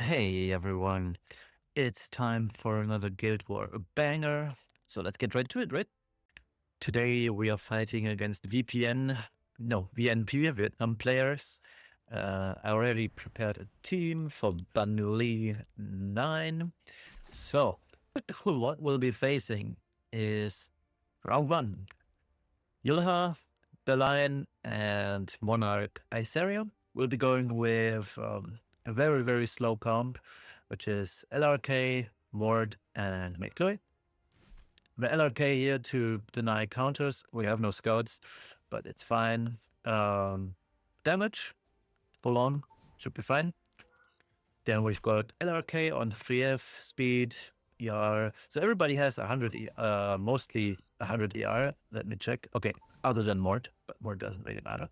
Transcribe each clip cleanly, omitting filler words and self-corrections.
Hey everyone, it's time for another Guild War, a banger. So let's get right to it, right? Today we are fighting against VNP, Vietnam players. I already prepared a team for Banli 9. So what we'll be facing is round 1. Yulha, the Lion, and Monarch Iseria. We'll be going with a very, very slow comp, which is LRK, Mord, and Missclicked. The LRK here to deny counters. We have no scouts, but it's fine. Damage, full on, should be fine. Then we've got LRK on 3F, speed, ER. So everybody has 100, mostly 100 ER. Let me check. Okay, other than Mort, but Mort doesn't really matter.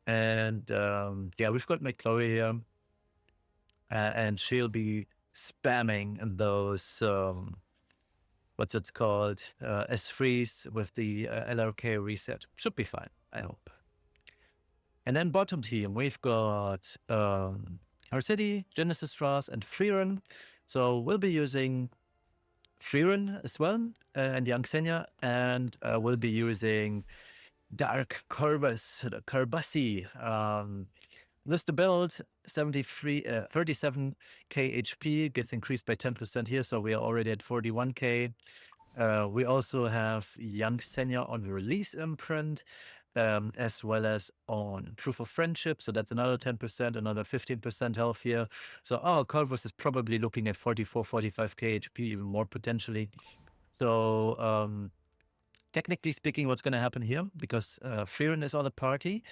And yeah, we've got McCloy here. And she'll be spamming those, what's it called, S3s with the LRK reset. Should be fine, I hope. And then bottom team, we've got our city, Genesis Ross, and Freerun. So we'll be using Freerun as well, and Young Senya, and we'll be using Dark Corvus, the Carbassi. List the build, 37k HP, gets increased by 10% here, so we are already at 41k. We also have Young Senya on the release imprint, as well as on Proof of Friendship, so that's another 10%, another 15% health here. So our Corvus is probably looking at 44, 45k HP, even more potentially. So technically speaking, what's going to happen here, because Freerun is on the party,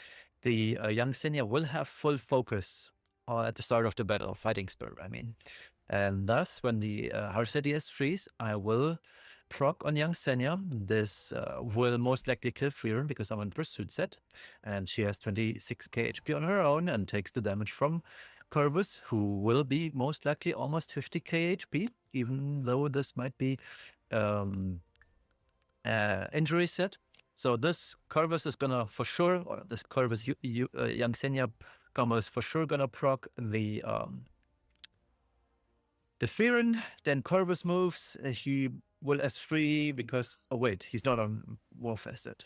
the Young Senya will have full focus at the start of the battle, fighting spirit, I mean. And thus, when the Harsedi is freeze, I will proc on Young Senya. This will most likely kill Freerun because I'm in Pursuit set, and she has 26k HP on her own and takes the damage from Corvus, who will be most likely almost 50k HP, even though this might be injury set. So this Corvus is gonna for sure, or this Corvus Young Senya combo is for sure gonna proc the Freerun. Then Corvus moves. He will S3 because oh wait, he's not on Warfested.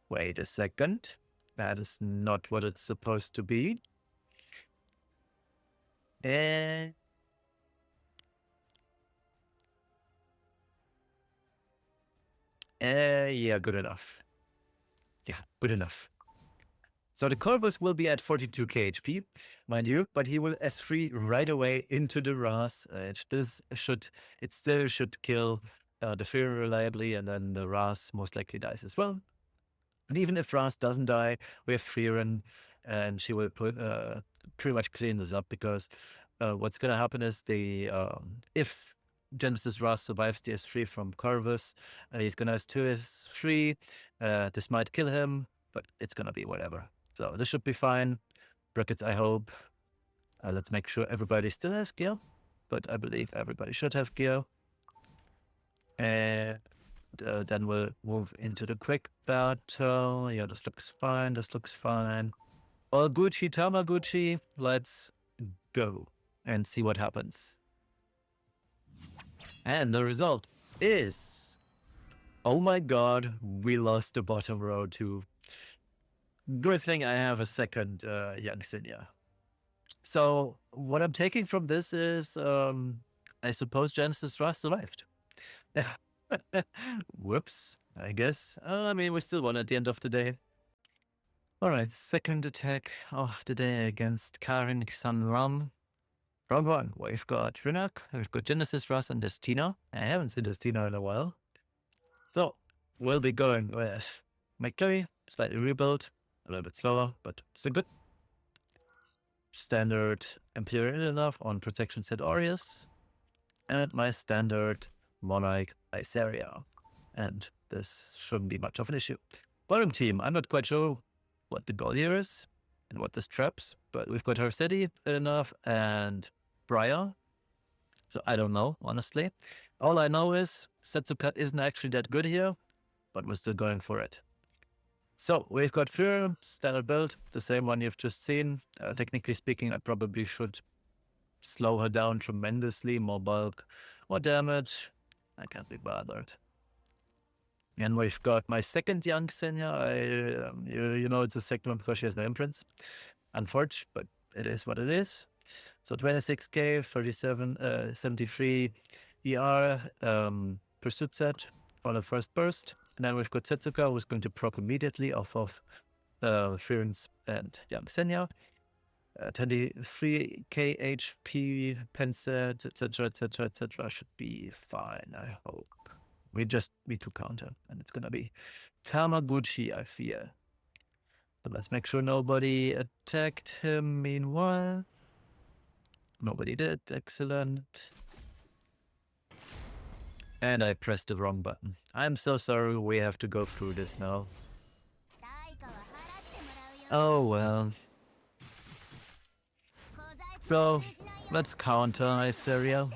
Wait a second. That is not what it's supposed to be. And yeah, good enough. Yeah, good enough. So the Corvus will be at 42k HP, mind you, but he will S3 right away into the Ras. It still should kill the Fury reliably, and then the Ras most likely dies as well. And even if Ras doesn't die, we have Freerun, and she will pretty much clean this up, because what's going to happen is if Genesis Ras survives the S3 from Corvus, he's going to S2 S3. This might kill him, but it's going to be whatever. So this should be fine. Brackets, I hope. Let's make sure everybody still has gear, but I believe everybody should have gear. And then we'll move into the quick battle. Yeah, this looks fine. This looks fine. All Gucci, Tamaguchi. Let's go and see what happens. And the result is, oh my god, we lost the bottom row too. Good thing I have a second Young Senya. So what I'm taking from this is, I suppose Genesis Ross survived. Whoops, I guess. I mean, we still won at the end of the day. Alright, second attack of the day against Karin Xanram. Round 1, we've got Rinak, we've got Genesis Ross and Destina. I haven't seen Destina in a while. So, we'll be going with McCloy, slightly rebuilt, a little bit slower, but still good. Standard Imperial enough on Protection Set Aureus, and my standard Monarch Iseria. And this shouldn't be much of an issue. Bottom team, I'm not quite sure what the goal here is and what this traps, but we've got Harsedi enough and Briar. So I don't know, honestly. All I know is Setsukat isn't actually that good here, but we're still going for it. So we've got Fear, standard build, the same one you've just seen. Technically speaking, I probably should slow her down tremendously, more bulk, more damage. I can't be bothered. And we've got my second young Xenia. You know it's a second one because she has no imprints. Unfortunate, but it is what it is. So 26k, 73 ER, pursuit set for the first burst. And then we've got Setsuka, who's going to proc immediately off of Fearns and young Xenia. 23k HP, pen set, etc., etc., etc. should be fine, I hope. We just need to counter, and it's gonna be Tamaguchi, I fear. But let's make sure nobody attacked him meanwhile. Nobody did, excellent. And I pressed the wrong button. I'm so sorry we have to go through this now. Oh well. So, let's counter Iceria.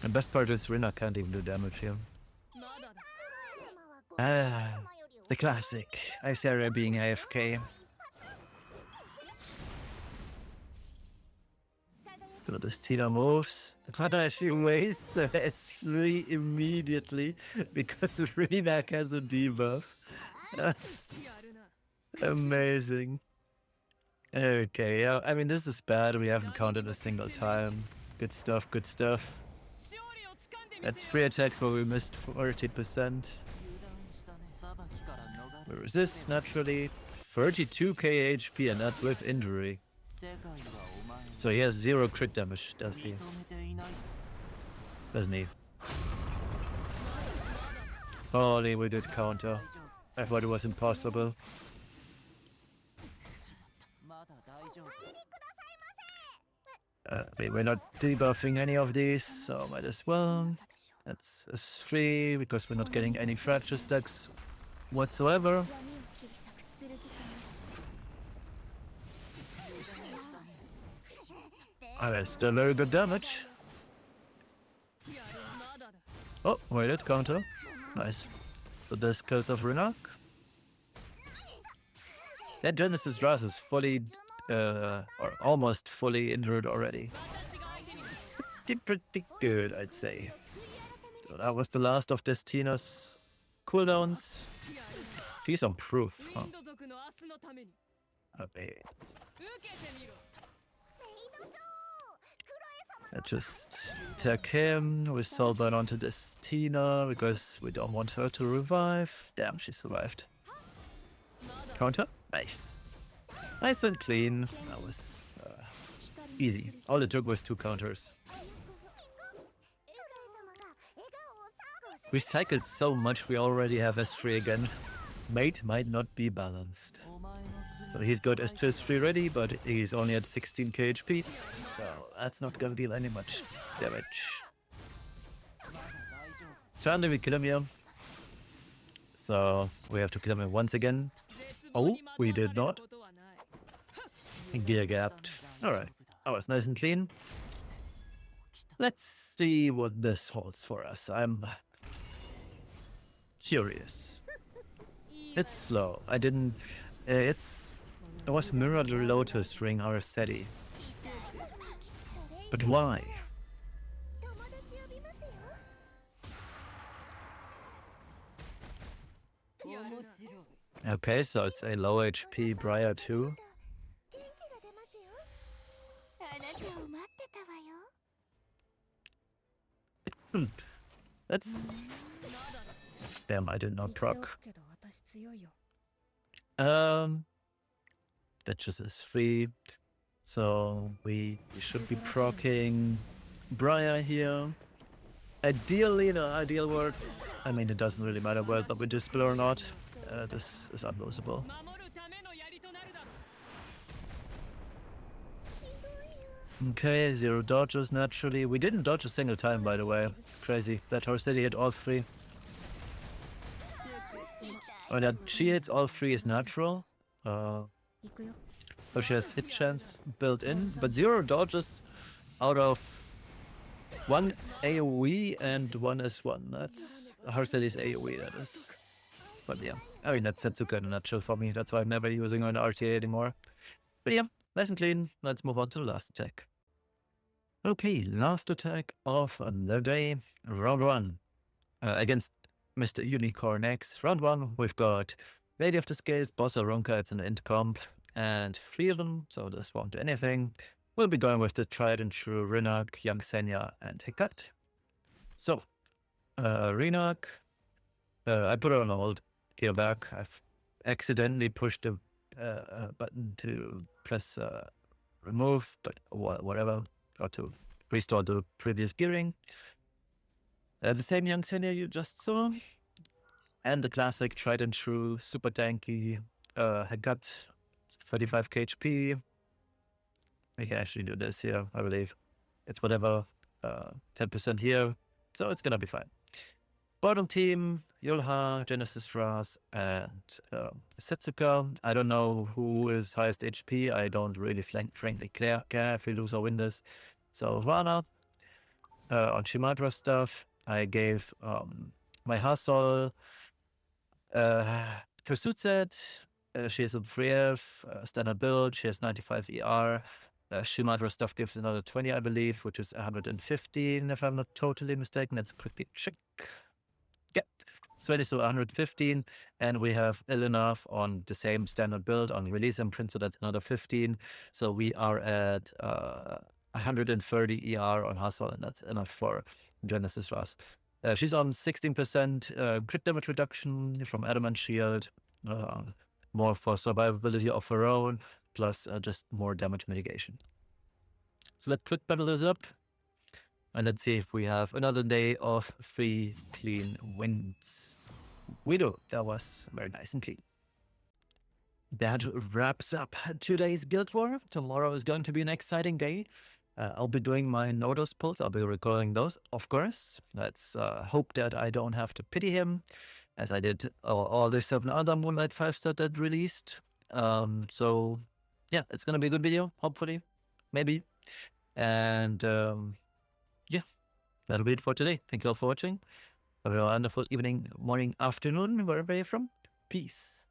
The best part is Rina can't even do damage here. The classic. Iceria being AFK. So this Tina moves. But she wastes her S3 immediately because Rina has a debuff. Amazing. Okay, yeah, I mean, this is bad. We haven't counted a single time. Good stuff, good stuff. That's 3 attacks where we missed 40%. We resist naturally. 32k HP, and that's with injury. So he has 0 crit damage, does he? Doesn't he? Holy, we did counter. I thought it was impossible. We're not debuffing any of these, so might as well. That's a 3 because we're not getting any fracture stacks whatsoever. That's still very good damage. Oh, wait, counter. Nice. So this kills off Renak. That Genesis Ras is fully, or almost fully injured already. Pretty good, I'd say. So that was the last of Destina's cooldowns. He's on proof, huh? Okay. Let's just attack him with Soulburn onto Destina because we don't want her to revive. Damn, she survived. Counter? Nice. Nice and clean. That was easy. All it took was 2 counters. We cycled so much we already have S3 again. Mate might not be balanced. So he's got S2 S3 ready, but he's only at 16k HP. So that's not gonna deal any much damage. Finally we kill him here. So we have to kill him once again. Oh, we did not. Gear gapped. Alright, that was nice and clean. Let's see what this holds for us. I'm curious. It's slow. I didn't... it was Mirror the Lotus Ring Araceli. But why? Okay, so it's a low HP Briar too. That's... Damn, I did not proc. That just is free. So we should be proccing Briar here. Ideally, in an ideal world, I mean, it doesn't really matter whether we dispel or not. This is unlosable. Okay, 0 dodges naturally. We didn't dodge a single time, by the way. Crazy. That horse city hit all 3. Oh, that she hits all 3 is natural. So she has hit chance built in, but 0 dodges out of 1 AoE and 1 S1. That's Harceli's AoE, that is. But yeah. I mean, that's Setsuka in a nutshell for me. That's why I'm never using an RTA anymore. But yeah, nice and clean. Let's move on to the last attack. Okay, last attack of the day, round one. Against Mr. Unicorn X. Round one, we've got Lady of the Scales, Boss Aronka, it's an int comp, and Freedom, so this won't do anything. We'll be going with the tried and true Rinak, Young Senya, and Hiccup. So, Rinak, I put her on hold, here back. I've accidentally pushed the button to press remove, but whatever, or to restore the previous gearing. The same Young Senya you just saw, and the classic tried and true super tanky Hiccup, 35k HP. We can actually do this here, I believe. It's whatever, 10% here, so it's gonna be fine. Bottom team, Yulha, Genesis Ras, and Setsuka. I don't know who is highest HP. I don't really frankly care if we lose or win this. So Rana, on Shimatra stuff, I gave my hustle Pursuit set. She has a Brave, standard build. She has 95 ER. Shimatra stuff gives another 20, I believe, which is 115, if I'm not totally mistaken. Let's quickly check. Yeah, 20, so 115. And we have Elenaf on the same standard build on release imprint, so that's another 15. So we are at 130 ER on hustle, and that's enough for Genesis Ras. She's on 16% crit damage reduction from Adamant Shield, more for survivability of her own, plus just more damage mitigation. So let's quick battle this up, and let's see if we have another day of 3 clean wins. We do. That was very nice and clean. That wraps up today's Guild War. Tomorrow is going to be an exciting day. I'll be doing my Nodos pulls. I'll be recording those, of course. Let's hope that I don't have to pity him, as I did all the 7 other Moonlight 5-star that released. So, yeah, it's going to be a good video, hopefully. Maybe. And, yeah, that'll be it for today. Thank you all for watching. Have a wonderful evening, morning, afternoon, wherever you're from. Peace.